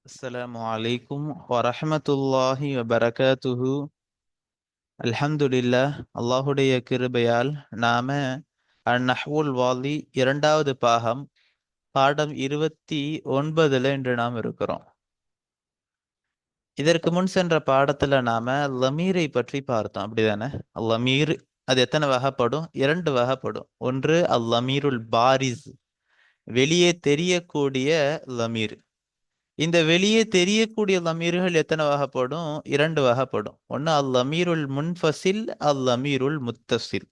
அஸ்ஸலாமு அலைக்கும் வரஹ்மத்துல்லாஹி வபரகாத்துஹு. அல்ஹம்துலில்லாஹ், அல்லாஹுடைய கிருபையால் நாம அந்நஹ்வுல் வாலி இரண்டாவது பாடம் 29ல இன்று நாம் இருக்கிறோம். இதற்கு முன் சென்ற பாடத்துல நாம லமீரை பற்றி பார்த்தோம், அப்படிதானே? லமீர் அது எத்தனை வகைப்படும்? இரண்டு வகைப்படும். ஒன்று லமீருல் பாரிஸ், வெளியே தெரியக்கூடிய லமீர். இந்த வெளியே தெரியக்கூடிய லமீர்கள் எத்தனை வகைப்படும்? இரண்டு வகைப்படும். ஒன்று லமீருல் முன்ஃபசில், லமீருல் முத்தசில்.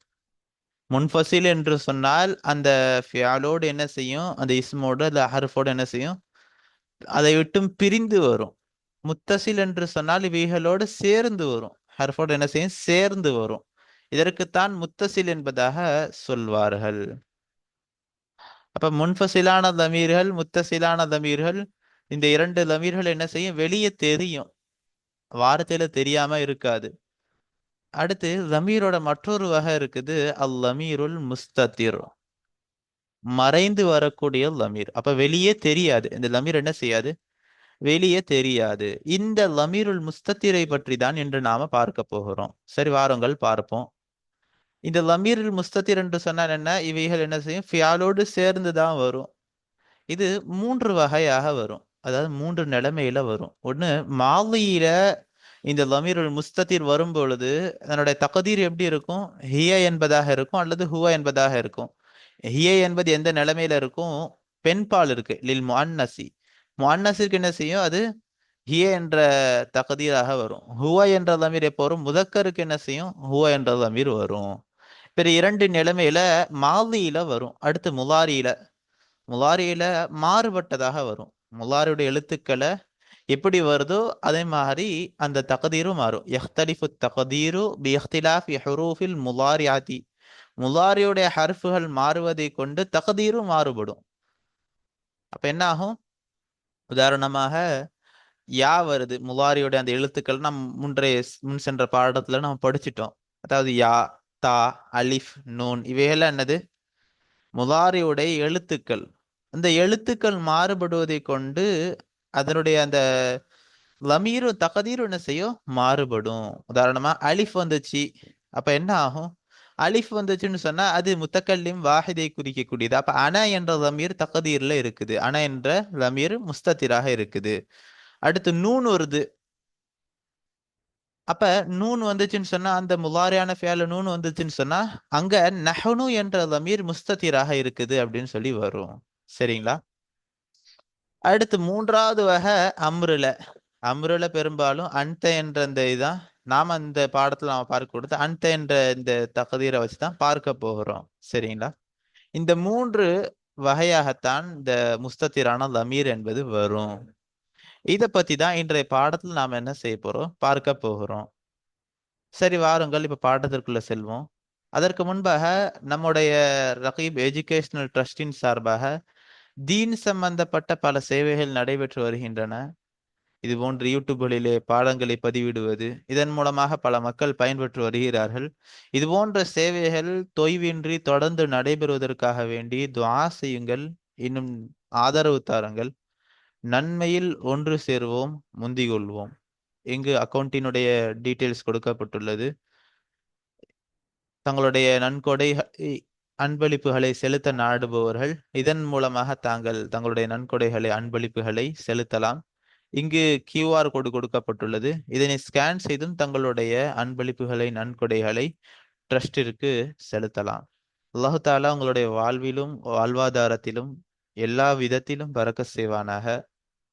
முன்ஃபசில் என்று சொன்னால் அந்த ஃபியாலோடு என்ன செய்யும்? அந்த இஸ்மோடு அந்த ஹர்ஃபோடு என்ன செய்யும்? அதை விட்டும் பிரிந்து வரும். முத்தசில் என்று சொன்னால் இவைகளோடு சேர்ந்து வரும். ஹர்ஃபோடு என்ன செய்யும்? சேர்ந்து வரும். இதற்குத்தான் முத்தசில் என்பதாக சொல்வார்கள். அப்ப முன்ஃபசிலான லமீர்கள், முத்தசிலான லமீர்கள், இந்த இரண்டு லமீர்கள் என்ன செய்யும்? வெளியே தெரியும், வார்த்தையில தெரியாம இருக்காது. அடுத்து லமீரோட மற்றொரு வகை இருக்குது, லமீருல் முஸ்தத்திர், மறைந்து வரக்கூடிய லமீர். அப்ப வெளியே தெரியாது, இந்த லமீர் என்ன செய்யாது? வெளியே தெரியாது. இந்த லமீருல் முஸ்தத்திரை பற்றி தான் இன்று நாம பார்க்க போகிறோம். சரி, வாருங்கள் பார்ப்போம். இந்த லமீருல் முஸ்தத்திர் என்று சொன்னால் என்ன? இவைகள் என்ன செய்யும்? ஃபியாலோடு சேர்ந்து தான் வரும். இது மூன்று வகையாக வரும், அதாவது மூன்று நிலைமையில வரும். ஒன்று, மாலியில இந்த லமீருல் முஸ்தத்திர் வரும் பொழுது அதனுடைய தகதீர் எப்படி இருக்கும்? ஹிய என்பதாக இருக்கும் அல்லது ஹுவ என்பதாக இருக்கும். ஹிய என்பது எந்த நிலைமையில இருக்கும்? பெண்பால் இருக்கு, லில் முஅன்னசி. முஅன்னஸிற்கு என்ன செய்யும்? அது ஹிய என்ற தகதீராக வரும். ஹுவ என்ற லமீர் எப்போ வரும்? முதக்கருக்கு என்ன செய்யும்? ஹுவ என்ற லமீர் வரும். பிற இரண்டு நிலைமையில மாலியில வரும். அடுத்து முலாரியில, முலாரியில மாறுபட்டதாக வரும். முலாரியுடைய எழுத்துக்களை எப்படி வருதோ அதே மாதிரி அந்த தகதீரும் மாறும். யஹ்தலிஃபு தகதீரு பி இஹ்திலாஃபி ஹுரூஃபில் முலாரியாதி. முலாரியுடைய ஹர்ஃபுகள் மாறுவதை கொண்டு தகதீரும் மாறுபடும். அப்ப என்ன ஆகும்? உதாரணமாக யா வருது, முலாரியுடைய அந்த எழுத்துக்கள் நம் முன் சென்ற பாடத்துல நம்ம படிச்சிட்டோம். அதாவது யா, தா, அலிஃப், நூன் இவையெல்லாம் என்னது? முலாரியுடைய எழுத்துக்கள். அந்த எழுத்துக்கள் மாறுபடுவதை கொண்டு அதனுடைய அந்த லமீரு தகதீரு என்ன செய்யும்? மாறுபடும். உதாரணமா அலிஃப் வந்துச்சு, அப்ப என்ன ஆகும்? அலிஃப் வந்துச்சுன்னு சொன்னா அது முத்தக்கல்லிம் வாஹிதை குறிக்கக்கூடியது. அப்ப அன என்ற லமீர் தகதீர்ல இருக்குது, அன என்ற லமீர் முஸ்தத்திராக இருக்குது. அடுத்து நூன் வருது. அப்ப நூன் வந்துச்சுன்னு சொன்னா, அந்த முலாரியான ஃபியால நூன் வந்துச்சுன்னு சொன்னா அங்க நஹ்னு என்ற லமீர் முஸ்தத்திராக இருக்குது அப்படின்னு சொல்லி வரும். சரிங்களா? அடுத்து மூன்றாவது வகை அம்ருல. அம்ருல பெரும்பாலும் அன்த என்ற இந்த இதான் நாம இந்த பாடத்துல நாம பார்க்க கொடுத்து அன்த என்ற இந்த தகதீரை வச்சுதான் பார்க்க போகிறோம். சரிங்களா? இந்த மூன்று வகையாகத்தான் இந்த முஸ்தத்திரான லமீர் என்பது வரும். இதை பத்தி தான் இன்றைய பாடத்துல நாம என்ன செய்ய போறோம்? பார்க்க போகிறோம். சரி, வாருங்கள் இப்ப பாடத்திற்குள்ள செல்வோம். அதற்கு முன்பாக நம்முடைய ரகீப் எஜுகேஷனல் ட்ரஸ்டின் சார்பாக தீன் சம்பந்தப்பட்ட பல சேவைகள் நடைபெற்று வருகின்றன. இது போன்று யூடியூப்களிலே பாடங்களை பதிவிடுவது, இதன் மூலமாக பல மக்கள் பயன்பெற்று வருகிறார்கள். இது போன்ற சேவைகள் தொய்வின்றி தொடர்ந்து நடைபெறுவதற்காக வேண்டி துஆ செய்யுங்கள், இன்னும் ஆதரவு தாருங்கள். நன்மையில் ஒன்று சேர்வோம், முந்திக் கொள்வோம். இங்கு அக்கௌண்டினுடைய டீட்டெயில்ஸ் கொடுக்கப்பட்டுள்ளது. தங்களுடைய நன்கொடை அன்பளிப்புகளை செலுத்த நாடுபவர்கள் இதன் மூலமாக தங்களுடைய நன்கொடைகளை, அன்பளிப்புகளை செலுத்தலாம். இங்கு QR கோடு கொடுக்கப்பட்டுள்ளது. இதனை ஸ்கேன் செய்தும் தங்களுடைய அன்பளிப்புகளை, நன்கொடைகளை ட்ரஸ்டிற்கு செலுத்தலாம். அல்லாஹு தாலா உங்களுடைய வாழ்விலும் வாழ்வாதாரத்திலும் எல்லா விதத்திலும் பரக்கத் செய்வானாக.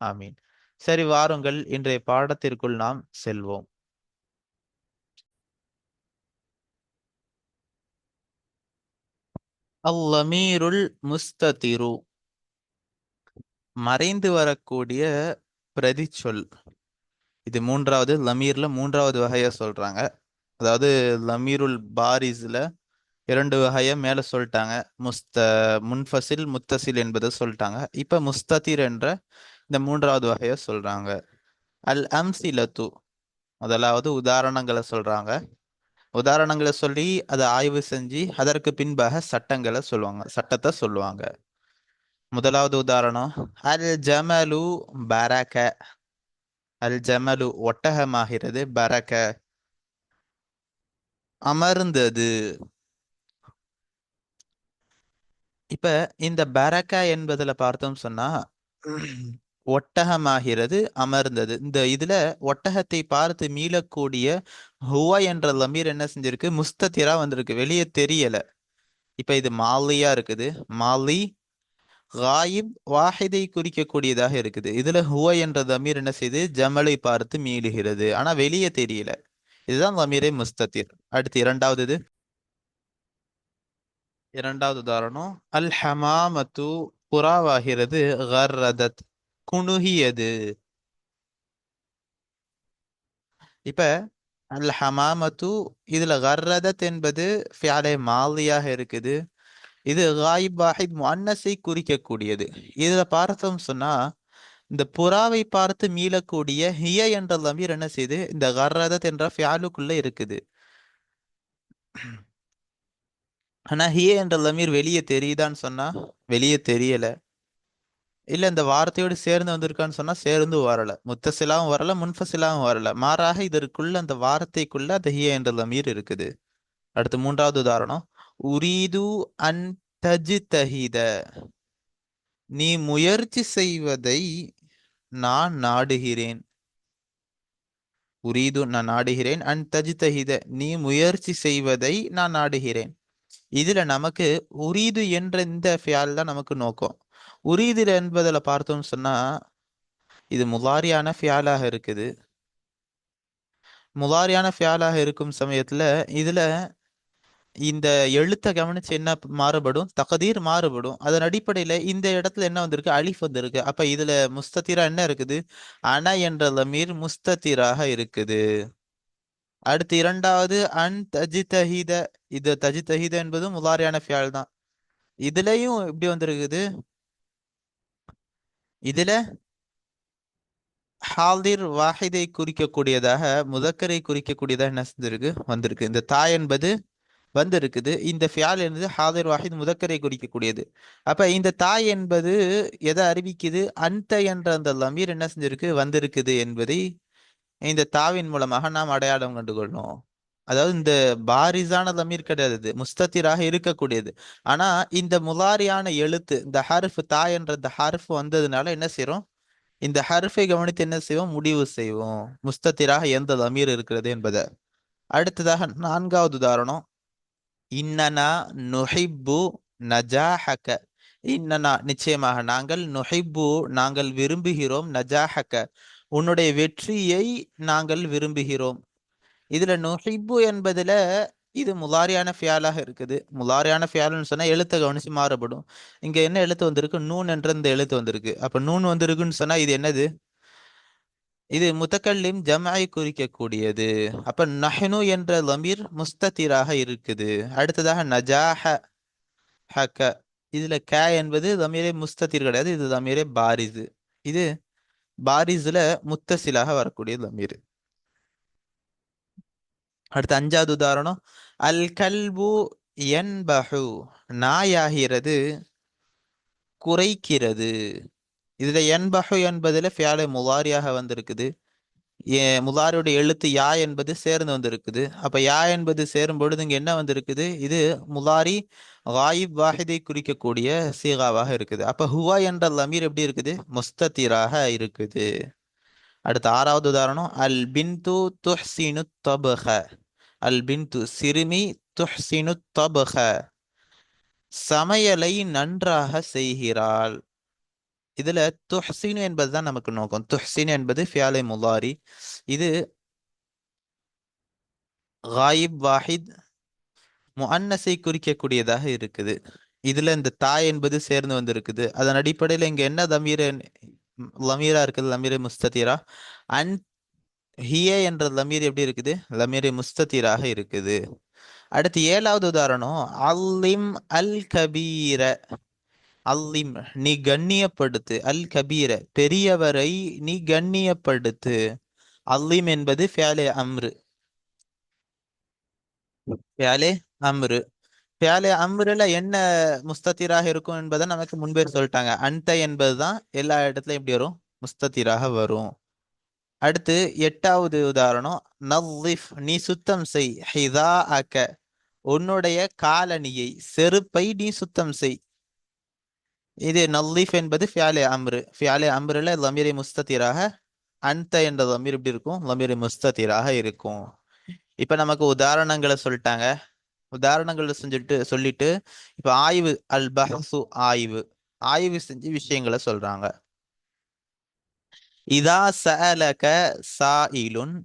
ஆமீன். சரி, வாருங்கள் இன்றைய பாடத்திற்குள் நாம் செல்வோம். அல்லமீருல் முஸ்ததிரு, மறைந்து வரக்கூடிய பிரதிச்சொல். இது மூன்றாவது லமீர்ல மூன்றாவது வகையா சொல்றாங்க. அதாவது லமீருல் பாரிஸ்ல இரண்டு வகையா மேல சொல்லிட்டாங்க. முன்ஃபசில், முத்தசில் என்பதை சொல்லிட்டாங்க. இப்ப முஸ்ததிர் என்ற இந்த மூன்றாவது வகையா சொல்றாங்க. அல் அம்சிலத்து, முதலாவது உதாரணங்களை சொல்றாங்க. உதாரணங்களை சொல்லி அதை ஆய்வு செஞ்சு அதற்கு பின்பாக சட்டத்தை சொல்லுவாங்க. முதலாவது உதாரணம் அல் ஜமலு பரக. அல் ஜமலு ஒட்டகமாகிறது, பரக அமர்ந்தது. இப்ப இந்த பரக்கா என்பதுல பார்த்தோம் சொன்னா ஒட்டகமாகிறது, அமர்ந்தது. இந்த இதுல ஒட்டகத்தை பார்த்து மீளக்கூடிய ஹுவ என்ற லமீர் என்ன செஞ்சிருக்கு, முஸ்தத்திரா வந்திருக்கு, வெளியே தெரியல. இப்ப இது மாலியா இருக்குது, மாலி காயிப் வாஹிதை குறிக்கக்கூடியதாக இருக்குது. இதுல ஹுவ என்ற லமீர் என்ன செய்யுது, ஜமலை பார்த்து மீளுகிறது, ஆனா வெளியே தெரியல. இதுதான் லமீரே முஸ்தத்திர். அடுத்து இரண்டாவது உதாரணம் அல் ஹமாமத்து புறாவாகிறது, கர்ரதத் குணுகியது. இப்ப அல் ஹமாமத்து இதுல கர்ரதத் என்பது ஃபியாலே மாலியாக இருக்குது. இது காயிப் வாஹித் முஅன்னஸை குறிக்கக்கூடியது. இதுல பார்த்தோம் சொன்னா இந்த புறாவை பார்த்து மீளக்கூடிய ஹிய என்ற லமீர் என்ன செய்யுது, இந்த கர்ரதத் என்ற ஃபியாலுக்குள்ள இருக்குது. ஆனா ஹிய என்ற லமீர் வெளியே தெரியுதான்னு சொன்னா வெளியே தெரியல. இல்ல இந்த வார்த்தையோடு சேர்ந்து வந்திருக்கான்னு சொன்னா சேர்ந்து வரல, முத்தசிலாவும் வரல, முன்ஃபசிலாவும் வரல. மாறாக இதற்குள்ள அந்த வார்த்தைக்குள்ள அந்த ஹிய என்ற லமீர் இருக்குது. அடுத்து மூன்றாவது உதாரணம் உரீது அன் தஜ்தஹித. நீ முயற்சி செய்வதை நான் நாடுகிறேன். உரீது நான் நாடுகிறேன், அன் தஜ்தஹித நீ முயற்சி செய்வதை நான் நாடுகிறேன். இதுல நமக்கு உரீது என்ற இந்த ஃபியால் தான் நமக்கு நோக்கம். உரீது என்பதுல பார்த்தோம் சொன்னா இது முலாரியான ஃபியாலாக இருக்குது. முலாரியான ஃபியாலாக இருக்கும் சமயத்துல இதுல இந்த எழுத்தை கவனிச்சு என்ன மாறுபடும், தகதீர் மாறுபடும். அதன் அடிப்படையில இந்த இடத்துல என்ன வந்திருக்கு, அலிஃப் வந்திருக்கு. அப்ப இதுல முஸ்தத்திரா என்ன இருக்குது, அன என்ற லமீர் முஸ்தத்திராக இருக்குது. அடுத்து இரண்டாவது அன் தஜிதஹித. இது தஜிதஹித என்பது முலாரியான ஃபியால் தான். இதுலயும் எப்படி வந்திருக்குது, இதுல ஹால்திர் வாஹிதை குறிக்கக்கூடியதாக, முதக்கரை குறிக்கக்கூடியதாக என்ன செஞ்சிருக்கு, வந்திருக்கு. இந்த தாய் என்பது வந்திருக்குது. இந்த ஃபியால் என்பது ஹாதிர் வாஹித் முதக்கரை குறிக்கக்கூடியது. அப்ப இந்த தாய் என்பது எதை அறிவிக்குது, அந்த என்ற அந்த லமீர் என்ன செஞ்சிருக்கு, வந்திருக்குது என்பதை இந்த தாவின் மூலமாக நாம் அடையாளம் கண்டுகொள்ளணும். அதாவது இந்த பாரிசான லமீர் கிடையாது, இது முஸ்தத்திராக இருக்கக்கூடியது. ஆனா இந்த முலாரியான எழுத்து, இந்த ஹர்ஃப் தாய் என்ற இந்த ஹர்ஃப் வந்ததுனால என்ன செய்யறோம், இந்த ஹர்ஃபை கவனித்து என்ன செய்வோம், முடிவு செய்வோம் முஸ்தத்திராக எந்த லமீர் இருக்கிறது என்பதை. அடுத்ததாக நான்காவது உதாரணம் இன்னனா நுஹிப்பு நஜாஹக. இன்னனா நிச்சயமாக நாங்கள், நுஹிப்பு நாங்கள் விரும்புகிறோம், நஜாஹக உன்னுடைய வெற்றியை நாங்கள் விரும்புகிறோம். இதுல நுஹிப்பு என்பதுல இது முலாரியான ஃபியாலாக இருக்குது. முலாரியான ஃபியாலுன்னு சொன்னா எழுத்தை கவனிச்சு மாறுபடும். இங்க என்ன எழுத்து வந்திருக்கு, நூன் என்ற இந்த எழுத்து வந்திருக்கு. அப்ப நூன் வந்திருக்குன்னு சொன்னா இது என்னது, இது முத்தக்கல்லிம் ஜம்ஐ குறிக்கக்கூடியது. அப்ப நஹ்னு என்ற லமீர் முஸ்தத்திராக இருக்குது. அடுத்ததாக நஜாஹ ஹக. இதுல க என்பது லமீரே முஸ்தத்திர் கிடையாது, இது லமீரே பாரிஸ். இது பாரிஸ்ல முத்தசிலாக வரக்கூடிய லமீர். அடுத்த அஞ்சாவது உதாரணம் அல் கல்பு யன்பஹு. நாயாகிறது குறைக்கிறது. இதுல யன்பஹு என்பதுல ஃபியாலே முலாரியாக வந்திருக்குது. முதாரியுடைய எழுத்து யா என்பது சேர்ந்து வந்திருக்குது. அப்ப யா என்பது சேரும் பொழுது இங்க என்ன வந்திருக்குது, இது முதாரி காயிப் வாஹிதை குறிக்கக்கூடிய சீகாவாக இருக்குது. அப்ப ஹுவா என்ற லமீர் எப்படி இருக்குது, முஸ்தத்திராக இருக்குது. அடுத்த ஆறாவது உதாரணம் அல் பின்து துஹ்சினு தபஹ. அல் பின்து சிறுமி, துஹ்சினு தபஹ சமையலை நன்றாக செய்கிறாள். இதுல துஹ்சினு என்பதுதான் நமக்கு நோக்கம். துஹ்சின் என்பது ஃபியாலே முலாரி. இது காயிப் வாஹித் முஅன்னஸை குறிக்கக்கூடியதாக இருக்குது. இதுல இந்த தாய் என்பது சேர்ந்து வந்திருக்குது. அதன் அடிப்படையில் இங்க என்ன தமீர லமீரா இருக்குது, லமீரே முஸ்ததீரா. அன் ஹிய என்ற லமீர் எப்படி இருக்குது, லமீரே முஸ்ததீராக இருக்குது. அடுத்து ஏழாவது உதாரணம் அல்லிம் அல் கபீர. அல்லிம் நீ கண்ணியப்படுத்து, அல் கபீர பெரியவரை நீ கண்ணியப்படுத்து. அல்லிம் என்பது ஃபியாலே அம்ரு, ஃபியாலே அம்ரு. ஃபியாலே அம்ருல என்ன முஸ்தத்திராக இருக்கும் என்பதை நமக்கு முன்பே சொல்லிட்டாங்க. அன்த என்பதுதான் எல்லா இடத்துலயும் எப்படி வரும், முஸ்தத்திராக வரும். அடுத்து 8வது உதாரணம், நவ்விஃப் நீ சுத்தம் செய், ஹிதா அக்க உன்னுடைய காலணியை, செருப்பை நீ சுத்தம் செய். இது நல்லீஃப் என்பது ஃபியாலே அம்ரு. ஃபியாலே அம்ருல லமீரை முஸ்தத்திராக, அன்த என்ற லமீர் எப்படி இருக்கும், லமீரை முஸ்தத்திராக இருக்கும். இப்ப நமக்கு உதாரணங்களை சொல்லிட்டாங்க. உதாரணங்களை சொல்லிட்டு இப்ப ஆய்வு, அல் பஹ்சு ஆய்வு, ஆய்வு செஞ்சு விஷயங்களை சொல்றாங்க. இதா சஅலக சாயிலுன்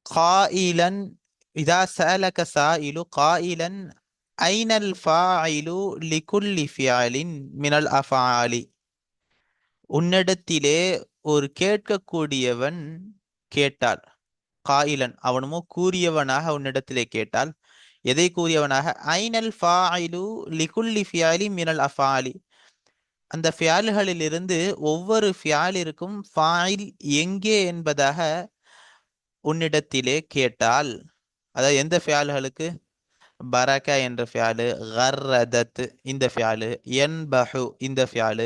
காயிலன், இதா சஅலக சாயிலு காயிலன் ஐனல் ஃபாயிலு லிகுல்லி ஃபியாலின் மினல் அஃபாலி. உன்னிடத்திலே ஒரு கேட்கக்கூடியவன் கேட்டால், காயிலன் அவனுமோ கூறியவனாக உன்னிடத்திலே கேட்டால், எதை கூறியவனாக, ஐனல் ஃபாயிலு லிகுல்லி ஃபியாலி மினல் அஃபாலி, அந்த ஃபியால்களில் இருந்து ஒவ்வொரு ஃபியாலிற்கும் ஃபாயில் எங்கே என்பதாக உன்னிடத்திலே கேட்டால், அதாவது எந்த ஃபியால்களுக்கு, பரக என்ற ஃபியாலு, கர்ரதத் இந்த ஃபியாலு, யன்பஹு இந்த ஃபியாலு,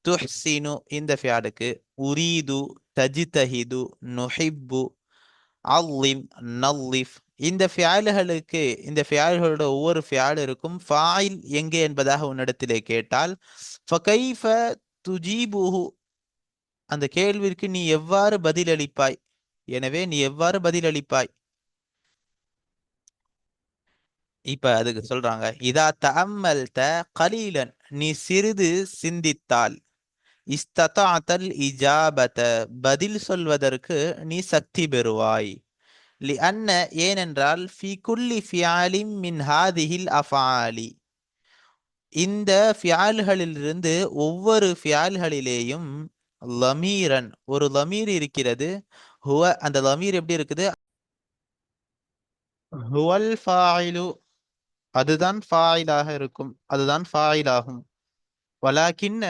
துஹ்சினு இந்த ஃபியாலுக்கு, உரீது, தஜிதஹிது, நுஹிப்பு, அல்லிம், நல்லிஃப் இந்த ஃபியாலுகளுக்கு, இந்த ஃபியால்களோட ஒவ்வொரு ஃபியாலிற்கும் ஃபாயில் எங்கே என்பதாக உன்னிடத்திலே கேட்டால், ஃபகைஃப துஜீபுஹு அந்த கேள்விற்கு நீ எவ்வாறு பதிலளிப்பாய், எனவே நீ எவ்வாறு பதிலளிப்பாய். இப்ப அதுக்கு சொல்றாங்க, இதா தஅம்மல்த கலீலன் நீ சிறிது சிந்தித்தால், இஸ்ததஅதல் இஜாபத பதில் சொல்வதற்கு நீ சக்தி பெறுவாய். லிஅன்ன ஏனென்றால், ஃபி குல்லி ஃபியாலின் மின் ஹாதிஹில் அஃபாலி இந்த ஃபியால்களிலிருந்து ஒவ்வொரு ஃபியால்களிலேயும் லமீரன் ஒரு லமீர் இருக்கிறது. ஹுவ அந்த லமீர் எப்படி இருக்குது, ஹுவல் ஃபாயிலு அதுதான் ஃபாயிலாக இருக்கும், அதுதான் ஃபாயிலாகும். வலாக்கின்ன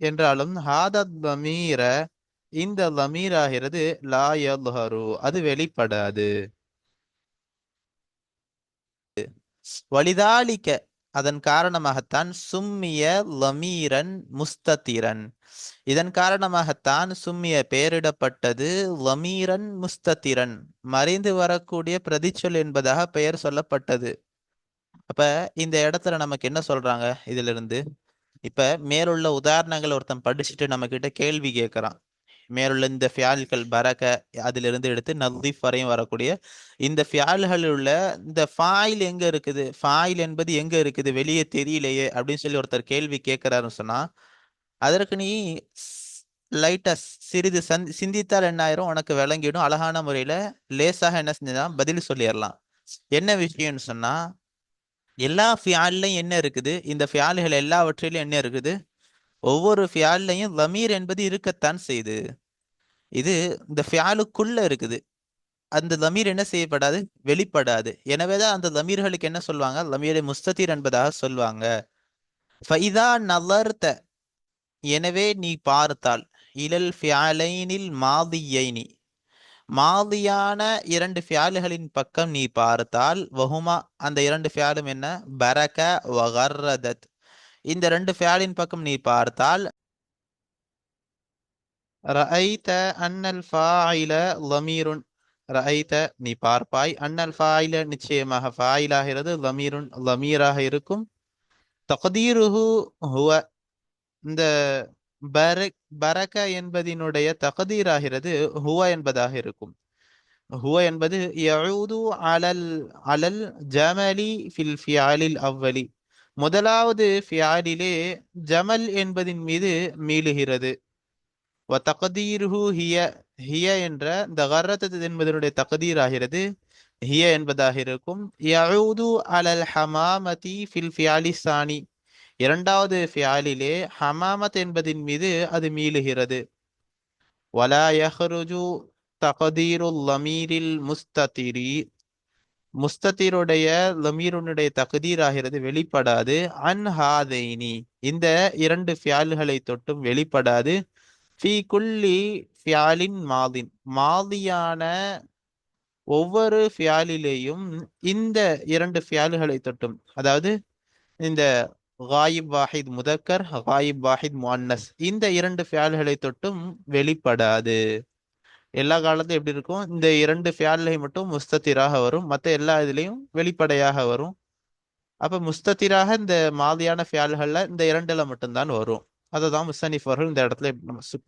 என்றாலும், ஹாதத் லமீர இந்த லமீராகிறது, லா யல்ஹரு அது வெளிப்படாது. வலிதாலிக்க அதன் காரணமாகத்தான், சும்மிய லமீரன் முஸ்தத்திரன் இதன் காரணமாகத்தான் சும்மிய பெயரிடப்பட்டது, லமீரன் முஸ்தத்திரன் மறைந்து வரக்கூடிய பிரதிச்சொல் என்பதாக பெயர் சொல்லப்பட்டது. அப்ப இந்த இடத்துல நமக்கு என்ன சொல்றாங்க இதுல இருந்து, இப்ப மேலுள்ள உதாரணங்கள் ஒருத்தன் படிச்சுட்டு நம்ம கிட்ட கேள்வி கேட்கறான். மேலுள்ள இந்த ஃபியால்கள் பரக அதிலிருந்து எடுத்து நதீஃப் வரையும் வரக்கூடிய இந்த ஃபியால்கள் உள்ள இந்த ஃபாயில் எங்க இருக்குது, ஃபாயில் என்பது எங்க இருக்குது, வெளியே தெரியலையே அப்படின்னு சொல்லி ஒருத்தர் கேள்வி கேட்கிறாருன்னு சொன்னா, அதற்கு நீ லைட்டா சிறிது சிந்தித்தால் என்ன ஆயிரும், உனக்கு விளங்கிடும். அழகான முறையில லேசாக என்ன செஞ்சதான் பதில் சொல்லிடலாம். என்ன விஷயம்னு சொன்னா, எல்லா ஃபியால்லையும் என்ன இருக்குது, இந்த ஃபியால்கள் எல்லாவற்றிலும் என்ன இருக்குது, ஒவ்வொரு ஃபியால்லையும் லமீர் என்பது இருக்கத்தான் செய்யுது. இது இந்த ஃபியாலுக்குள்ள இருக்குது. அந்த லமீர் என்ன செய்யப்படாது, வெளிப்படாது. எனவேதான் அந்த லமீர்களுக்கு என்ன சொல்லுவாங்க, லமீரை முஸ்ததீர் என்பதாக சொல்லுவாங்க. ஃபைதா நலர்த எனவே நீ பார்த்தால், இலல் ஃபியாலைனில் மாதியைனி மாதியான இரண்டு ஃபியாலுகளின் பக்கம் நீ பார்த்தால், வஹுமா அந்த இரண்டு ஃபியாலும் என்ன, பரக வகர்ரதத் இந்த ரெண்டு ஃபியாலின் பக்கம் நீ பார்த்தால், ரஅய்த அன்னல் ஃபாயில லமீருன் ரஅய்த நீ பார்ப்பாய், அன்னல் ஃபாயில நிச்சயமாக ஃபாயிலாகிறது, லமீருன் லமீராக இருக்கும், தக்தீருஹு ஹுவ இந்த பரக என்பதினுடைய தக்தீராகிறது ஹுவ என்பதாக இருக்கும். ஹுவ என்பது யஊது அலல் அலல் ஜமலி ஃபில் ஃபியாலில் அவ்வலி முதலாவது ஃபியாலிலே ஜமல் என்பதின் மீது மீளுகிறது. வதக்தீருஹு ஹிய ஹிய என்ற இந்த கர்ரத்து என்பதனுடைய தக்தீர் ஆகிறது ஹிய என்பதாக இருக்கும். யஊது அலல் ஹமாமதி ஃபில் ஃபியாலி சானி இரண்டாவது ஃபியாலிலே ஹமாமத் என்பதின் மீது அது மீளுகிறது. வலா யஹ்ருஜு தக்தீருல் லமீரில் முஸ்ததிரி முஸ்ததிருடைய லமீருனுடைய தக்தீர் ஆகிறது வெளிப்படாது. அன் ஹாதைனி இந்த இரண்டு ஃபியால்களை தொட்டும் வெளிப்படாது. ஃபி குல்லி ஃபியாலின் மாதின் மாதியான ஒவ்வொரு ஃபியாலிலேயும் இந்த இரண்டு ஃபியால்களை தொட்டும், அதாவது இந்த காயிப் வாஹித் முதக்கர், காயிப் வாஹித் முஅன்னஸ், இந்த இரண்டு ஃபியால்களை தொட்டும் வெளிப்படாது. எல்லா காலத்தும் எப்படி இருக்கும், இந்த இரண்டு ஃபியால்களை மட்டும் முஸ்தத்திராக வரும், மற்ற எல்லா இதுலயும் வெளிப்படையாக வரும். அப்ப முஸ்தத்திராக இந்த மாதியான ஃபியால்கள்ல இந்த இரண்டுல மட்டும்தான் வரும். அதை தான் முஸ்தனிஃப் அவர்கள் இந்த இடத்துல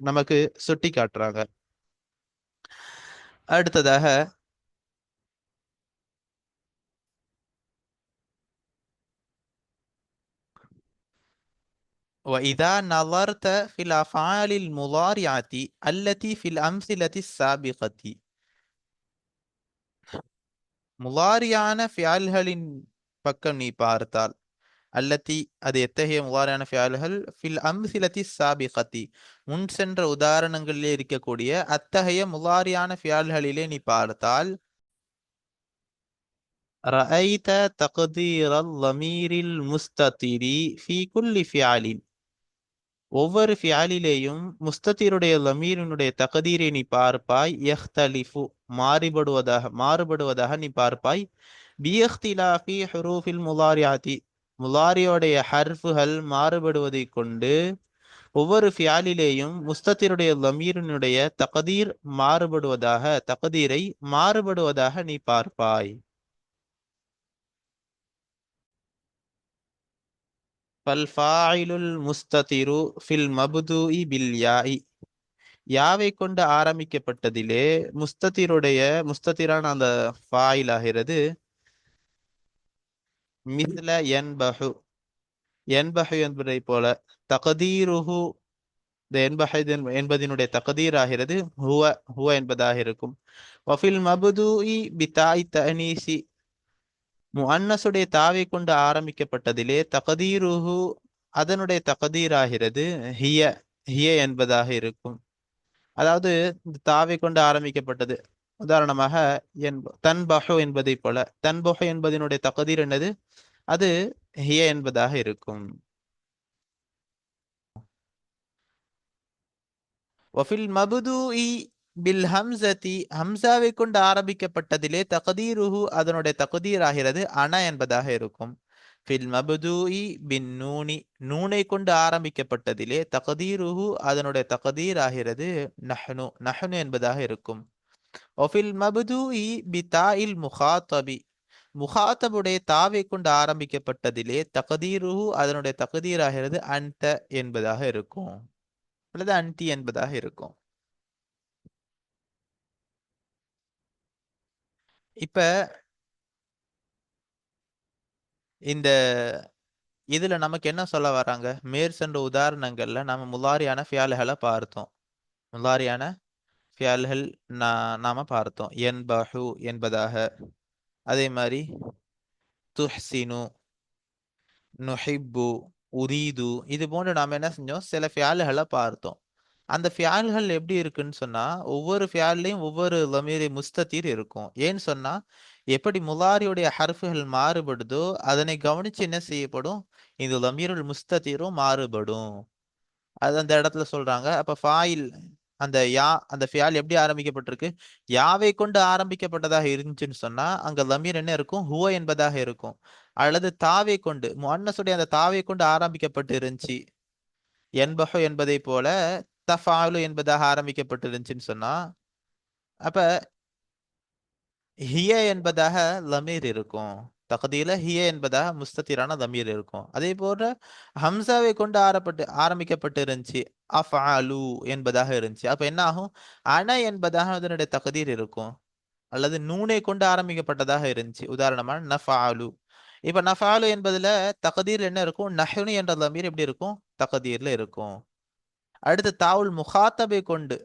நமக்கு சுட்டி காட்டுறாங்க. அடுத்ததாக وَإِذَا نَظَرْتَ فِي الْأَفْعَالِ الْمُضَارِعَةِ الَّتِي فِي الْأَمْثِلَةِ السَّابِقَةِ, முலாரியான ஃபியால்களின் பக்கம் நீ பார்த்தால், அல்லத்தி அது எத்தகைய முலாரியான ஃபியால்கள், ஃபில் அம்சிலத்தி சாபிகத்தி முன் சென்ற உதாரணங்களிலே இருக்கக்கூடிய அத்தகைய முலாரியான ஃபியால்களிலே நீ பார்த்தால், ரஅய்த தக்தீரல் லமீரில் முஸ்ததிரி ஃபீ குல்லி ஃபியாலின், ஒவ்வொரு ஃபியாலிலேயும் முஸ்தத்திருடைய லமீரினுடைய தகதீரை நீ பார்ப்பாய். யஹ்தலிஃபு மாறுபடுவதாக நீ பார்ப்பாய். பியஹ்திலாஃபி ஹுரூஃபில் முலாரியாத்தி, முலாரியோடைய ஹர்ஃபுகள் மாறுபடுவதை கொண்டு ஒவ்வொரு ஃபியாலிலேயும் முஸ்தத்திருடைய லமீரினுடைய தகதீரை மாறுபடுவதாக நீ பார்ப்பாய். ஃபல்ஃபாயிலுல் முஸ்ததிரு ஃபில் மப்தூஇ பில் யாஇ, யாவை கொண்டு ஆரம்பிக்கப்பட்டதிலே முஸ்தத்திரான அந்த ஃபாயில் ஆகிறது. மிஸ்ல யன்பஹு, யன்பஹு என்பதை போல, தகதீருஹு, இந்த என்பதனுடைய தகதீர் ஆகிறது ஹுவ, ஹுவ என்பதாக இருக்கும். வஃபில் மப்தூஇ பிதாஇ தஅனீசி, முஅன்னஸுடைய தாவை கொண்டு ஆரம்பிக்கப்பட்டதிலே தகதீருஹு, அதனுடைய தகதீர் ஆகிறது ஹிய, ஹிய என்பதாக இருக்கும். அதாவது இந்த தாவை கொண்டு ஆரம்பிக்கப்பட்டது. உதாரணமாக தன்பஹு என்பதை போல, தன்பஹு என்பதனுடைய தகதீர் என்னது, அது ஹிய என்பதாக இருக்கும். வஃபில் மப்தூஇ பில் ஹம்சதி, ஹம்சாவை கொண்டு ஆரம்பிக்கப்பட்டதிலே தகதீருஹு, அதனுடைய தகதீர் ஆகிறது அன என்பதாக இருக்கும். ஃபில் மப்தூஇ பின் நூனி, நூனை கொண்டு ஆரம்பிக்கப்பட்டதிலே தகதீருஹு, அதனுடைய தகதீர் ஆகிறது நஹ்னு, நஹ்னு என்பதாக இருக்கும். ஒஃபில் மப்தூஇ பிதாஇல் முகாத்தபி, முகாத்தபுடைய தாவை கொண்டு ஆரம்பிக்கப்பட்டதிலே தகதீருஹு, அதனுடைய தகதீர் ஆகிறது அன்த என்பதாக இருக்கும், அல்லது அன்தி என்பதாக இருக்கும். இப்ப இந்த இதுல நமக்கு என்ன சொல்ல வராங்க, மேற்சென்ற உதாரணங்கள்ல நம்ம முலாரியான ஃபியால்களை பார்த்தோம். முலாரியான ஃபியால்கள் நாம பார்த்தோம். யன்பஹு என்பதாக, அதே மாதிரி துஹ்சினு, நுஹிப்பு, உரீது, இது போன்று நாம என்ன செஞ்சோம், சில ஃபியால்களை பார்த்தோம். அந்த ஃபியால்கள் எப்படி இருக்குன்னு சொன்னா, ஒவ்வொரு ஃபியால்லையும் ஒவ்வொரு லமீரி முஸ்தத்தீர் இருக்கும். ஏன்னு சொன்னா, எப்படி முலாரியுடைய ஹர்ஃபுகள் மாறுபடுதோ அதனை கவனிச்சு என்ன செய்யப்படும், இந்த லமீருல் முஸ்தத்தீரும் மாறுபடும். அது அந்த இடத்துல சொல்றாங்க. அப்ப ஃபாயில், அந்த அந்த ஃபியால் எப்படி ஆரம்பிக்கப்பட்டிருக்கு, யாவை கொண்டு ஆரம்பிக்கப்பட்டதாக இருந்துச்சுன்னு சொன்னா அங்க லமீர் என்ன இருக்கும், ஹுவ என்பதாக இருக்கும். அல்லது தாவை கொண்டு, முஅன்னஸுடைய அந்த தாவை கொண்டு ஆரம்பிக்கப்பட்டு இருந்துச்சு, என்பஹு என்பதை போல தஃபாலு என்பதாக ஆரம்பிக்கப்பட்டு இருந்துச்சுன்னு சொன்னா, அப்ப ஹிய என்பதாக லமீர் இருக்கும். தகதீல ஹிய என்பதாக முஸ்தத்திரான லமீர் இருக்கும். அதே போல ஹம்சாவை கொண்டு ஆரம்பிக்கப்பட்டு இருந்துச்சு, அஃஅலு என்பதாக இருந்துச்சு. அப்ப என்ன ஆகும், அன என்பதாக அதனுடைய தகதீர் இருக்கும். அல்லது நூனை கொண்டு ஆரம்பிக்கப்பட்டதாக இருந்துச்சு, உதாரணமா நஃஅலு. இப்ப நஃஅலு என்பதுல தகதீர் என்ன இருக்கும், நஹ்னு என்ற லமீர் எப்படி இருக்கும், தகதீர்ல இருக்கும். அடுத்து தாவுல் முகாத்தபை கொண்டு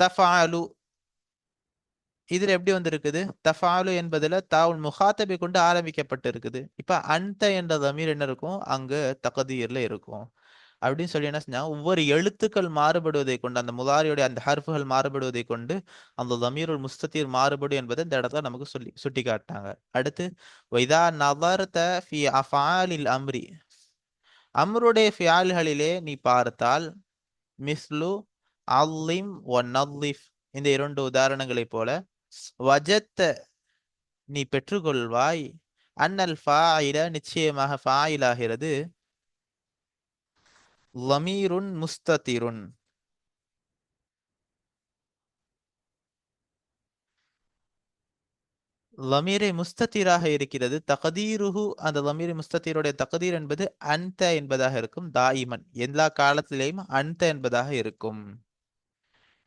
தஃஅலு, இதுல எப்படி வந்திருக்குது, தஃபாலு என்பதுல தாவுல் முகாத்தபை கொண்டு ஆரம்பிக்கப்பட்டு இருக்குது. இப்ப அந்த என்ற தமீர் என்ன இருக்கும், அங்கு தகதீர்ல இருக்கும். அப்படின்னு சொல்லி என்ன செஞ்சா, ஒவ்வொரு எழுத்துக்கள் மாறுபடுவதை கொண்டு, அந்த முலாரியுடைய அந்த ஹர்ஃபுகள் மாறுபடுவதை கொண்டு அந்த தமீருல் முஸ்தத்தீர் மாறுபடும் என்பதை இந்த இடத்துல நமக்கு சுட்டி காட்டாங்க. அடுத்து வைதா நதர்த ஃபி அஃஆலில் அம்ரி, அம்ருடைய ஃபியால்களிலே நீ பார்த்தால், மிஸ்லு அல்லிம் ஒ நல்லிஃப் இந்த இரண்டு உதாரணங்களைப் போல வஜத்த நீ பெற்றுக்கொள்வாய் அன்னல் ஃபாயில நிச்சயமாக ஃபாயில் ஆகிறது லமீருன் முஸ்ததிருன் லமீரை முஸ்தத்திராக இருக்கிறது தகதீருஹு அந்த லமீரை முஸ்தத்திருடைய தகதீர் என்பது அன்த என்பதாக இருக்கும் தாயிமன் எல்லா காலத்திலேயும் அன்த என்பதாக இருக்கும்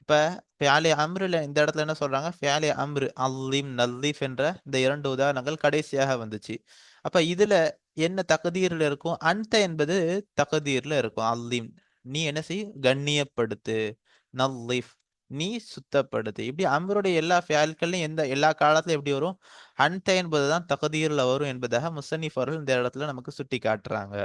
இப்ப ஃபியாலே அம்ருல இந்த இடத்துல என்ன சொல்றாங்க ஃபியாலே அம்ரு அல்லிம் நல்லிஃப் என்ற இந்த இரண்டு உதாரணங்கள் கடைசியாக வந்துச்சு அப்ப இதுல என்ன தகதீர்ல இருக்கும் அன்த என்பது தகதீர்ல இருக்கும் அல்லிம் நீ என்ன செய் கண்ணியப்படுத்து நல்லிஃப் நீ சுத்தப்படுத்து இப்படி அம்ருடைய எல்லா ஃபியால்கள்லையும் எல்லா காலத்திலும் எப்படி வரும் அன்த என்பதுதான் தகதீர்ல வரும் என்பதாக முசன்னிஃப் அவர்கள் இந்த இடத்துல நமக்கு சுட்டி காட்டுறாங்க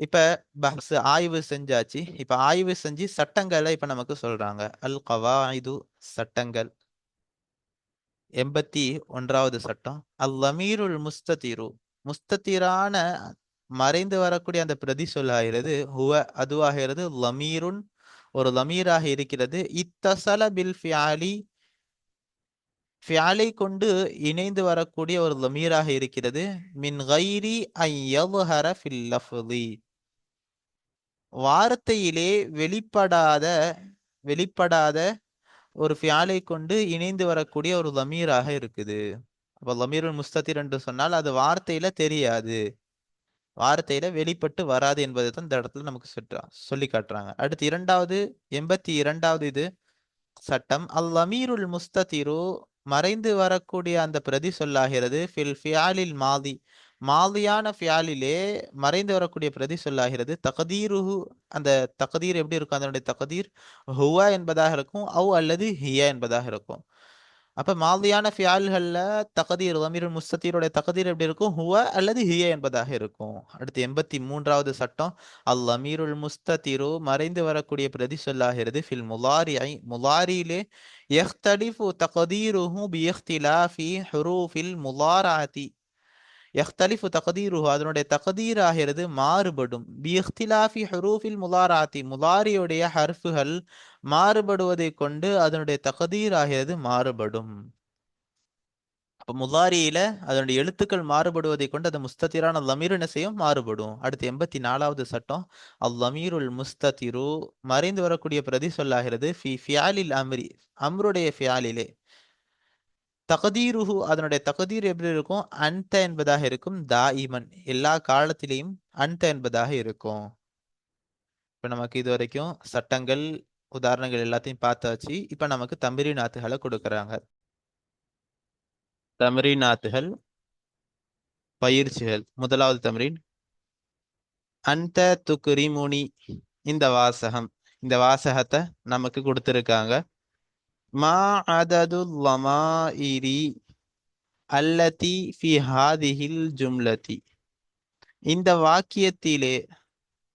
இப்ப பஹ்ஸ் ஆய்வு செஞ்சாச்சு இப்ப ஆய்வு செஞ்சு சட்டங்களை இப்ப நமக்கு சொல்றாங்க அல் கவாயிது சட்டங்கள் 81வது சட்டம் அல் லமீருல் முஸ்ததிரு முஸ்ததிரான மறைந்து வரக்கூடிய அந்த பிரதி சொல்லாகிறது ஹுவ அதுவாகிறது லமீருன் ஒரு லமீராக இருக்கிறது இத்தசல பில் ஃபியாலி ஃபியாலை கொண்டு இணைந்து வரக்கூடிய ஒரு லமீராக இருக்கிறது மின் கைரி ஐ யظஹர ஃபில் லஃப்தி வார்த்தையிலே வெளிப்படாத ஒரு ஃபியாலை கொண்டு இணைந்து வரக்கூடிய ஒரு லமீராக இருக்குது அப்ப லமீருல் முஸ்ததிர் என்று சொன்னால் அது வார்த்தையில தெரியாது வார்த்தையில வெளிப்பட்டு வராது என்பதை தான் இந்த இடத்துல நமக்கு சொல்லி காட்டுறாங்க அடுத்து 82வது இது சட்டம் அல் லமீருல் முஸ்ததிரு மறைந்து வரக்கூடிய அந்த பிரதி சொல்லாகிறது ஃபில் ஃபியாலில் மாதியான ஃபியாலிலே மறைந்து வரக்கூடிய பிரதி சொல்லாகிறது தகதீருஹு அந்த தகதீர் எப்படி இருக்கும் அதனுடைய தகதீர் ஹுவா என்பதாக இருக்கும் அவ் அல்லது ஹியா என்பதாக இருக்கும் அப்ப மாதியான ஃபியால்கள்ல தகதீர் லமீருல் முஸ்ததீருடைய தகதீர் எப்படி இருக்கும் ஹுவா அல்லது ஹியா என்பதாக இருக்கும் அடுத்து 83வது சட்டம் அல் லமீருல் முஸ்ததிரு மறைந்து வரக்கூடிய பிரதி சொல்லாகிறது ஃபில் முலாரியிலே யஹ்தலிஃபு தகதீருஹு பி இஹ்திலாஃபி ஹுரூஃபில் முலாராதி யஹ்தலிஃபு தகதீருஹு அதனுடைய தகதீர் ஆகிறது மாறுபடும் பி இஹ்திலாஃபி ஹுரூஃபில் முலாராதி முலாரியுடைய ஹர்ஃபுகள் மாறுபடுவதை கொண்டு அதனுடைய தகதீர் ஆகிறது மாறுபடும் அப்ப முலாரியில அதனுடைய எழுத்துக்கள் மாறுபடுவதை கொண்டு அந்த முஸ்ததிரான லமீர் என்ன செய்யும் மாறுபடும் அடுத்து 84வது சட்டம் அல் லமீருல் முஸ்ததிரு மறைந்து வரக்கூடிய பிரதி சொல்லாகிறது ஃபி ஃபியாலில் அம்ருடைய ஃபியாலிலே தகதீருஹு அதனுடைய தகதீர் எப்படி இருக்கும் அன்த என்பதாக இருக்கும் தாயிமன் எல்லா காலத்திலையும் அன்த என்பதாக இருக்கும் இப்ப நமக்கு இது வரைக்கும் சட்டங்கள் உதாரணங்கள் எல்லாத்தையும் பார்த்தாச்சு இப்ப நமக்கு தம்ரீனாத்துகளை கொடுக்கறாங்க தம்ரீனாத்துகள் பயிற்சிகள் முதலாவது தம்ரீன் அந்த துக்ரிமுனி இந்த வாசகத்தை நமக்கு கொடுத்திருக்காங்க மா அததுல் லமாயிரி அல்லதி ஃபி ஹாதிஹில் ஜும்லதி இந்த வாக்கியத்திலே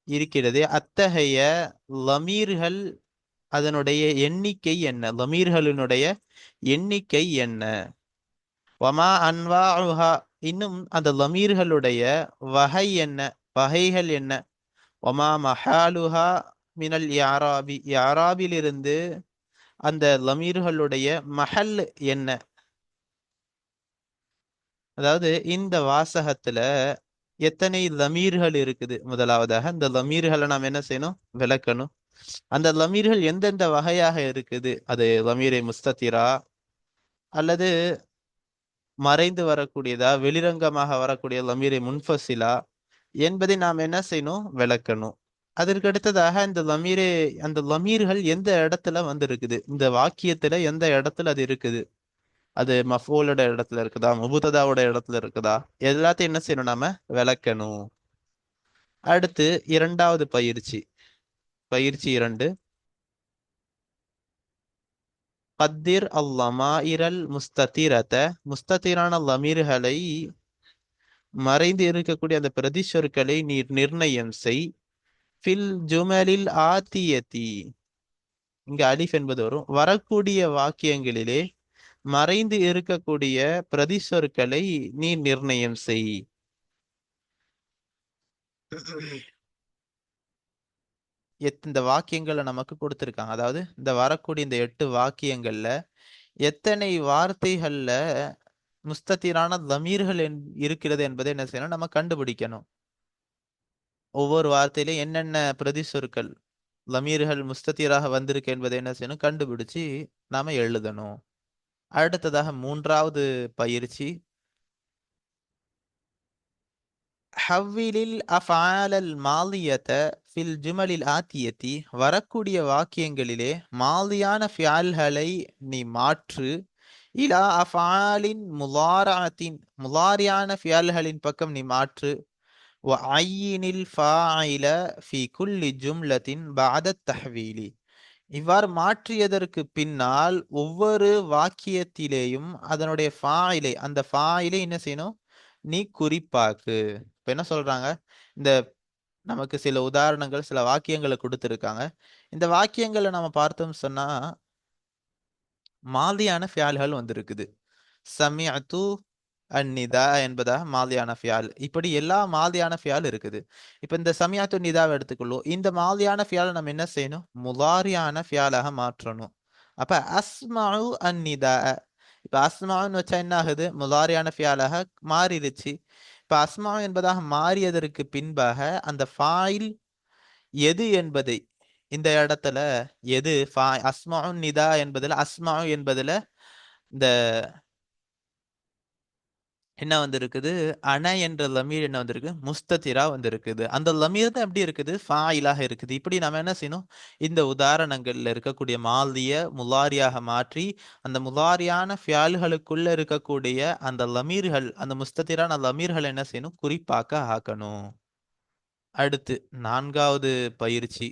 இருக்கிறது அத்தகைய லமீர்கள் அதனுடைய எண்ணிக்கை என்ன லமீர்களினுடைய எண்ணிக்கை என்ன வமா அன்வாஹா இன்னும் அந்த லமீர்களுடைய வகைகள் என்ன வமா மஹாலுஹா மினல் யாராபிலிருந்து அந்த லமீர்களுடைய மஹல் என்ன அதாவது இந்த வாசகத்துல எத்தனை லமீர்கள் இருக்குது முதலாவதாக அந்த லமீர்களை நாம் என்ன செய்யணும் விளக்கணும் அந்த லமீர்கள் எந்தெந்த வகையாக இருக்குது அது லமீரை முஸ்ததிரா அல்லது மறைந்து வரக்கூடியதா வெளிரங்கமாக வரக்கூடிய லமீரை முன்ஃபசிலா என்பதை நாம் என்ன செய்யணும் விளக்கணும் அதற்கு அடுத்ததாக அந்த லமீர்கள் எந்த இடத்துல வந்து இருக்குது இந்த வாக்கியத்துல எந்த இடத்துல அது இருக்குது அது மஃபூலோட இடத்துல இருக்குதா முபுததாவோட இடத்துல இருக்குதா எல்லாத்தையும் என்ன செய்யணும் நாம விளக்கணும் அடுத்து 2வது பயிற்சி 2 கத்திர் அல்லமாயிரல் முஸ்ததிரான லமீர்களை மறைந்து இருக்கக்கூடிய அந்த பிரதி சொற்களை நீர் நிர்ணயம் செய் ஃபில் ஜுமலில் ஆத்தியதி இங்க அலிஃப் என்பது வரும் வரக்கூடிய வாக்கியங்களிலே மறைந்து இருக்கக்கூடிய பிரதி சொற்களை நீ நிர்ணயம் செய் இந்த வாக்கியங்களை நமக்கு கொடுத்திருக்காங்க. அதாவது இந்த வரக்கூடிய இந்த 8 வாக்கியங்கள்ல எத்தனை வார்த்தைகள்ல முஸ்தத்திரான தமீர்கள் இருக்கிறது என்பதை என்ன செய்யணும், நம்ம கண்டுபிடிக்கணும். ஒவ்வொரு வார்த்தையிலும் என்னென்ன பிரதி சொற்கள் லமீர்கள் முஸ்தத்திராக வந்திருக்கு என்பதை என்ன செய்யணும், கண்டுபிடிச்சு நாம எழுதணும். அடுத்ததாக 3வது பயிற்சி, ஹவ்விலில் அஃஆலல் மாலியத ஃபில் ஜுமலில் ஆத்தியத்தி, வரக்கூடிய வாக்கியங்களிலே மாலியான ஃபியால்களை நீ மாற்று, இலா அஃஆலின் முலாரஅத்தின், முலாரியான ஃபியால்களின் பக்கம் நீ மாற்று, வ ஐயினில் ஃபாயில ஃபி குல்லி ஜும்லத்தின் பஅத தஹ்வீலி, இவ்வாறு மாற்றியதற்கு பின்னால் ஒவ்வொரு வாக்கியத்திலேயும் அதனுடைய ஃபாயிலை, அந்த ஃபாயிலை என்ன செய்யணும், நீ குறிப்பாக்கு. இப்ப என்ன சொல்றாங்க, இந்த நமக்கு சில உதாரணங்கள் சில வாக்கியங்களை கொடுத்திருக்காங்க. இந்த வாக்கியங்களை நம்ம பார்த்தோம் சொன்னா மாதியான ஃபியால்கள் வந்திருக்குது. சமிஅத்து அந்நிதா என்பதாக மாதியான ஃபியால், இப்படி எல்லா மாதியான ஃபியால் இருக்குது. இப்ப இந்த சமிஅத்து நிதாவை எடுத்துக்கொள்ளும். இந்த மாதியான ஃபியாலை நம்ம என்ன செய்யணும், முலாரியான ஃபியாலாக மாற்றணும். அப்ப அஸ்மஉ அந்நிதா, இப்ப அஸ்மான்னு வச்சா என்ன ஆகுது, முலாரியான ஃபியாலாக மாறிடுச்சு. இப்ப அஸ்மா என்பதாக மாறியதற்கு பின்பாக அந்த ஃபாயில் எது என்பதை இந்த இடத்துல எது அஸ்மாஉ நிதா என்பதுல, அஸ்மாஉ என்பதுல இந்த என்ன வந்திருக்குது, அன என்ற லமீர் என்ன வந்திருக்கு, முஸ்தத்திரா வந்திருக்குது. அந்த லமீர் தான் எப்படி இருக்குது, ஃபாயிலாக இருக்குது. இப்படி நம்ம என்ன செய்யணும், இந்த உதாரணங்கள்ல இருக்கக்கூடிய மாலிய முலாரியாக மாற்றி அந்த முலாரியான ஃபியால்களுக்குள்ள இருக்கக்கூடிய அந்த லமீர்கள், அந்த முஸ்தத்திரான லமீர்கள் என்ன செய்யணும், குறிப்பாக்க ஆக்கணும். அடுத்து 4வது பயிற்சி,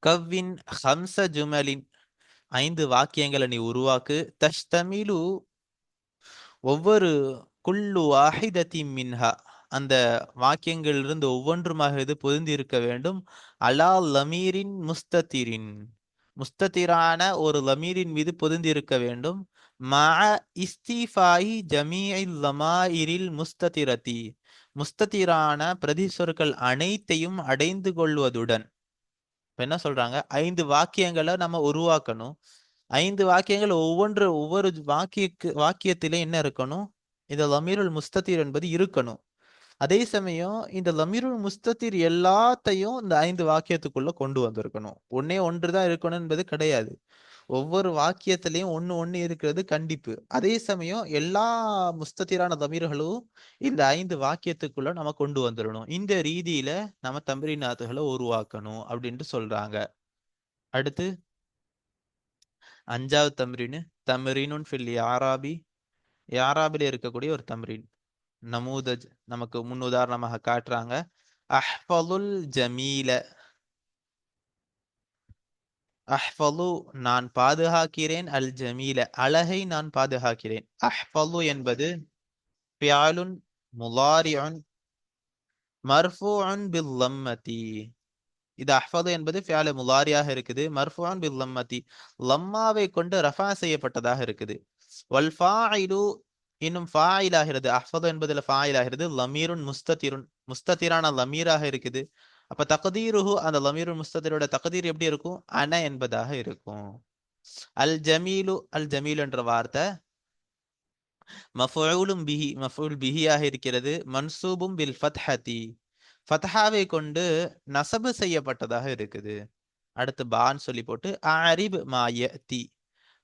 கவ்வின் ஹம்ச ஜுமலின், 5 வாக்கியங்களை நீ உருவாக்கு, தஷ்தமிலு, ஒவ்வொரு குல்லு வாஹிதத்தி மின்ஹா, அந்த வாக்கியங்களிலிருந்து ஒவ்வொன்றுமாக இது பொருந்தி இருக்க வேண்டும், அலா லமீரின் முஸ்தத்திரின், முஸ்தத்திரான ஒரு லமீரின் மீது பொருந்தி இருக்க வேண்டும், மஅ இஸ்திஃபாயி ஜமீஇல் லமாயிரில் முஸ்தத்திரதி, முஸ்தத்திரான பிரதி சொற்கள் அனைத்தையும் அடைந்து கொள்வதுடன். இப்ப என்ன சொல்றாங்க, 5 வாக்கியங்களை நம்ம உருவாக்கணும். 5 வாக்கியங்கள் ஒவ்வொரு வாக்கியத்திலே என்ன இருக்கணும், இந்த லமீருல் முஸ்தத்திர் என்பது இருக்கணும். அதே சமயம் இந்த லமீருல் முஸ்தத்திர் எல்லாத்தையும் இந்த 5 வாக்கியத்துக்குள்ள கொண்டு வந்திருக்கணும். ஒன்னே ஒன்று தான் இருக்கணும் என்பது கிடையாது. ஒவ்வொரு வாக்கியத்திலையும் ஒண்ணு இருக்கிறது கண்டிப்பு. அதே சமயம் எல்லா முஸ்தத்திரான தமீர்களும் இந்த 5 வாக்கியத்துக்குள்ள நம்ம கொண்டு வந்துடணும். இந்த ரீதியில நம்ம தம்ரீனாத்துகளை உருவாக்கணும் அப்படின்ட்டு சொல்றாங்க. அடுத்து 5வது தம்ரீனு, தம்ரீனுன் ஃபில் யாராபி, யாராபில இருக்கக்கூடிய ஒரு தம்ரீன். நமூதஜ் நமக்கு முன் உதாரணமாக காட்டுறாங்க. அஹ்ஃபலுல் ஜமீல, அஹ்ஃபலு நான் பாதுகாக்கிறேன், அல் ஜமீல அழகை நான் பாதுகாக்கிறேன். அஹ்ஃபலு என்பது ஃபியாலுன் முலாரிஉன் மர்ஃபூஉன் பில் லம்மதி, இது அஹ்ஃபது என்பது ஃபியாலு முலாரியாக இருக்குது, மர்ஃபூஉன் பில் லம்மதி லம்மாவை கொண்டு ரஃபா செய்யப்பட்டதாக இருக்குது. வல் ஃபாயிலு இன்னும் ஃபாயில் ஆகிறது, அஹ்ஃபது என்பதுல ஃபாயில் ஆகிறது, லமீருன் முஸ்தத்திருன் முஸ்தத்திரான லமீராக இருக்குது. அப்ப தக்தீருஹு, அந்த லமீருன் முஸ்தத்திரோட தக்தீர் எப்படி இருக்கும், அன என்பதாக இருக்கும். அல் ஜமீலு, அல் ஜமீல் என்ற வார்த்தை மஃபூலும் பிஹி, மஃபூல் பிஹியாக இருக்கிறது, மன்சூபும் பில் ஃபத்ஹதி, ஃபத்ஹாவை கொண்டு நசபு செய்யப்பட்டதாக இருக்குது. அடுத்து பான் சொல்லி போட்டு அரிப் மா யதி,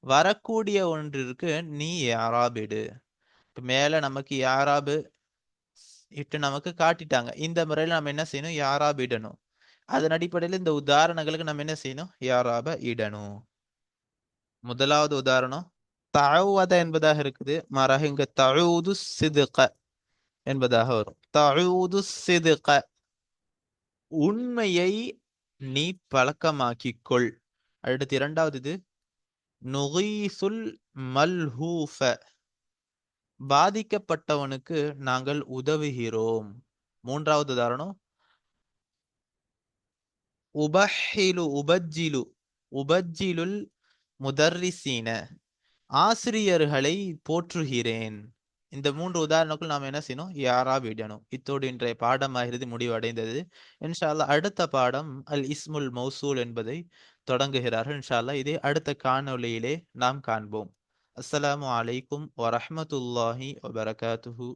வரக்கூடிய ஒன்றிற்கு நீ யாராபிடு. இப்ப மேல நமக்கு யாராபு இட்டு நமக்கு காட்டிட்டாங்க. இந்த முறையில் நம்ம என்ன செய்யணும், யாராப் இடணும். அதன் அடிப்படையில் இந்த உதாரணங்களுக்கு நம்ம என்ன செய்யணும், யாராப இடணும். முதலாவது உதாரணம் தஅவத என்பதாக இருக்குது, மாறாக இங்க தஊது சிதுக என்பதாக வரும். தஊது சிதுக, உண்மையை நீ பழக்கமாக்கிக்கொள். அடுத்து 2வது இது நுகீசுல் மல்ஹூஃப, பாதிக்கப்பட்டவனுக்கு நாங்கள் உதவுகிறோம். 3வது உதாரணம் உபஹிலு உபஜ்ஜிலு, உபஜ்ஜிலுல் முதர்ரிசீன, ஆசிரியர்களை போற்றுகிறேன். இந்த 3 உதாரணங்களுக்கும் நாம் என்ன செய்யணும்? இஅராப் இடணும். இத்தோடு இன்றைய பாடமாகிறது முடிவடைந்தது. இன்ஷா அல்லாஹ் அடுத்த பாடம் அல் இஸ்முல் மௌசூல் என்பதை தொடங்குகிறார்கள். இன்ஷா அல்லாஹ் இதை அடுத்த காணொளியிலே நாம் காண்போம். அஸ்ஸலாமு அலைக்கும் வரஹ்மத்துல்லாஹி வபரகாத்துஹு.